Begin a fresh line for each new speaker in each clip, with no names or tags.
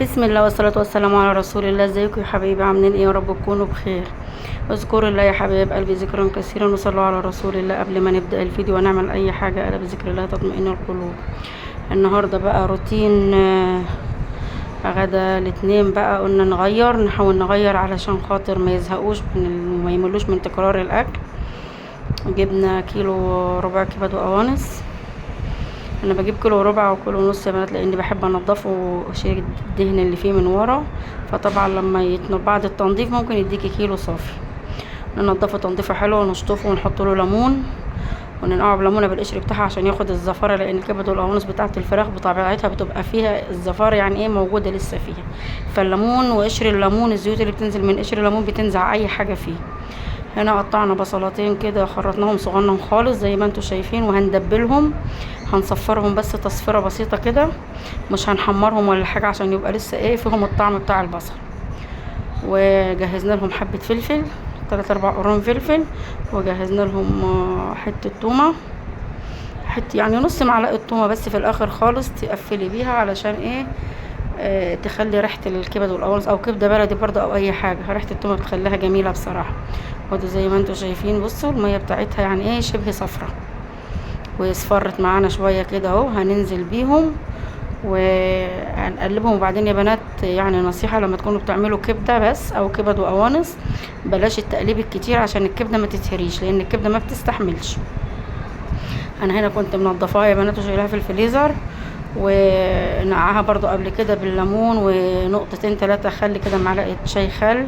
بسم الله والصلاة والسلام على رسول الله. ازيكم يا حبايبي؟ عاملين ايه؟ يا رب تكونوا بخير. اذكروا الله يا حبايب قلبي ذكرا كثيرا، وصلوا على رسول الله قبل ما نبدأ الفيديو ونعمل اي حاجة. الا بذكر الله تطمئن القلوب. النهاردة بقى روتين غدا الاثنين. بقى قلنا نحاول نغير علشان خاطر ما يزهقوش ما يملوش من تكرار الاكل. جبنا كيلو ربع كبد وقوانص. انا بجيب كيلو وربع وكيلو ونص يا بنات، لاني بحب انضفه واشيل الدهن اللي فيه من ورا. فطبعا لما بعد التنظيف ممكن يديكي كيلو صافي. ننضفه تنظيفه حلوه ونشطفه ونحط له ليمون وننقعه بليمونه بالقشر بتاعها عشان ياخد الزفاره، لان الكبد والقوانص بتاعه الفراخ بطبيعتها بتبقى فيها الزفاره، يعني ايه موجوده لسه فيها. فالليمون وقشر الليمون، الزيوت اللي بتنزل من قشر الليمون بتنزع اي حاجه فيه. هنا قطعنا بصلتين كده، خرطناهم صغنن خالص زي ما انتم شايفين، وهندبلهم. هنصفرهم بس تصفيره بسيطه كده، مش هنحمرهم ولا حاجه عشان يبقى لسه ايه فيهم الطعم بتاع البصل. وجهزنا لهم حبه فلفل، 3-4 قرون فلفل. وجهزنا لهم حته تومه، يعني نص معلقه تومه بس في الاخر خالص تقفلي بيها، علشان ايه؟ تخلي ريحه الكبد والقوانص او كبده بلدي برضه او اي حاجه، ريحه التومه بتخليها جميله بصراحه. ودي زي ما انتم شايفين، بصوا الميه بتاعتها يعني ايه شبه صفرة، واصفرت معانا شويه كده اهو. هننزل بيهم وهنقلبهم. وبعدين يا بنات يعني نصيحه، لما تكونوا بتعملوا كبده بس او كبد وقوانص، بلاش التقليب الكتير عشان الكبده ما تتهريش، لان الكبده ما بتستحملش. انا هنا كنت منضفاها يا بنات وشايلها في الفريزر، ونقعها برضو قبل كده بالليمون ونقطتين 3 خل كده، معلقه شاي خل،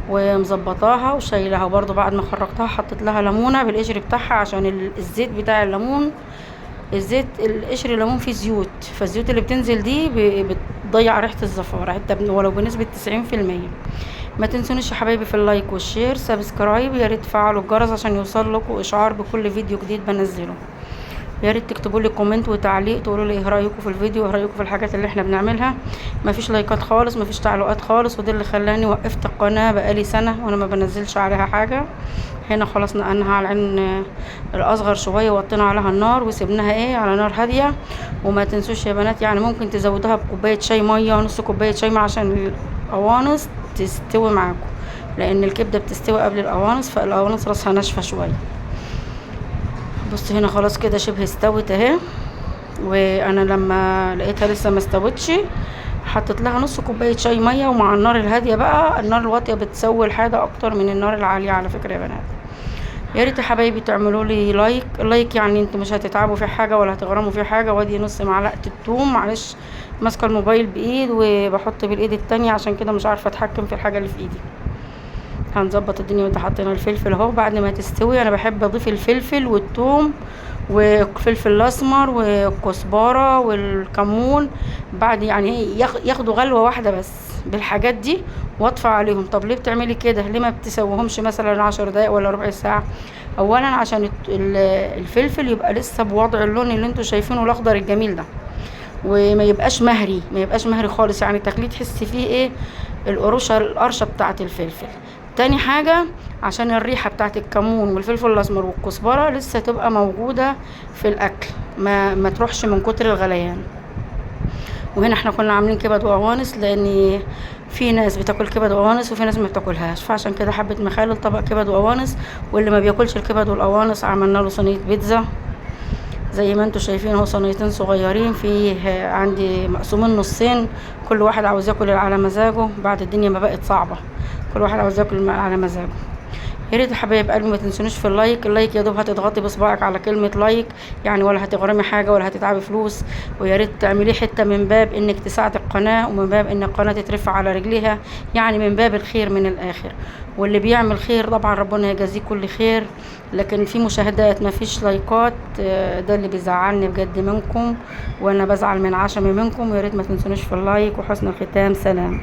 ومظبطاها وشايلها. برضو بعد ما خرجتها حطيت لها ليمونه بالقشر بتاعها، عشان الزيت بتاع الليمون، القشر الليمون فيه زيوت، فالزيوت اللي بتنزل دي بتضيع ريحه الزفاره حتى ولو بنسبه 90%. ما تنسونيش يا حبايبي في اللايك والشير، سبسكرايب، يا ريت تفعلوا الجرس عشان يوصل لكم اشعار بكل فيديو جديد بنزله. يا ريت تكتبوا لي كومنت وتعليق تقولوا لي ايه رايكم في الفيديو وايه رايكم في الحاجات اللي احنا بنعملها. مفيش لايكات خالص، مفيش تعليقات خالص، وده اللي خلاني وقفت القناه بقالي سنه وانا ما بنزلش عليها حاجه. هنا خلاص نقلناها على العين الاصغر شويه، ووطينا عليها النار وسيبناها ايه على نار هاديه. وما تنسوش يا بنات، يعني ممكن تزودوها بكوبايه شاي ميه، نص كوبايه شاي ميه، عشان القوانص تستوي معاكم، لان الكبده بتستوي قبل القوانص، فالقوانص راسها ناشفه شويه. بصوا هنا خلاص كده شبه استوت اهي. وانا لما لقيتها لسه ما استوتش حطيت لها نص كوبايه شاي ميه، ومع النار الهاديه بقى. النار الواطيه بتسوي الحاجه اكتر من النار العاليه على فكره يا بنات. يا ريت يا حبايبي تعملوا لي لايك، يعني انتوا مش هتتعبوا في حاجه ولا هتغرموا في حاجه. وادي نص معلقه الثوم، معلش ماسكه الموبايل بايد وبحط بالايد التانية، عشان كده مش عارفه اتحكم في الحاجه اللي في ايدي. هنظبط الدنيا. وانت حطينا الفلفل اهو بعد ما تستوي. انا بحب اضيف الفلفل والثوم والفلفل الاسمر والكزبره والكمون بعد، يعني ياخدوا غلوه واحده بس بالحاجات دي، واطفى عليهم. طب ليه بتعملي كده؟ ليه ما بتسويهمش مثلا 10 دقايق ولا ربع ساعه؟ اولا عشان الفلفل يبقى لسه بوضع اللون اللي انتوا شايفينه الاخضر الجميل ده، وما يبقاش مهري، ما يبقاش مهري خالص، يعني تخليه تحسي فيه ايه القرشه بتاعه الفلفل. تاني حاجة عشان الريحة بتاعت الكمون والفلفل الاسمر والكزبرة لسه تبقى موجودة في الاكل، ما تروحش من كتر الغليان. وهنا احنا كنا عاملين كبد وقوانص، لان في ناس بتاكل كبد وقوانص وفي ناس ما بتاكلهاش، فعشان كده حبيت مخلل طبق كبد وقوانص. واللي ما بياكلش الكبد والقوانص عملنا له صينية بيتزا زي ما انتوا شايفين اهو، صينيتين صغيرين فيه عندي مقسومين نصين، كل واحد عاوز ياكل على مزاجه بعد الدنيا ما بقت صعبة، كل واحد عاوز ياكل على مزاجه. يا ريت يا حبايب قلبي ما تنسونيش في اللايك يا دوب هتضغطي بصباعك على كلمه لايك، يعني ولا هتغرمي حاجه ولا هتتعبي فلوس. ويا ريت تعمليه حته من باب انك تساعدي القناه، ومن باب ان القناه تترفع على رجليها، يعني من باب الخير من الاخر. واللي بيعمل خير طبعا ربنا يجازيه كل خير، لكن في مشاهدات ما فيش لايكات، ده اللي بيزعلني بجد منكم، وانا بزعل من عشمي منكم. ويا ريت ما تنسونيش في اللايك. وحسن الختام، سلام.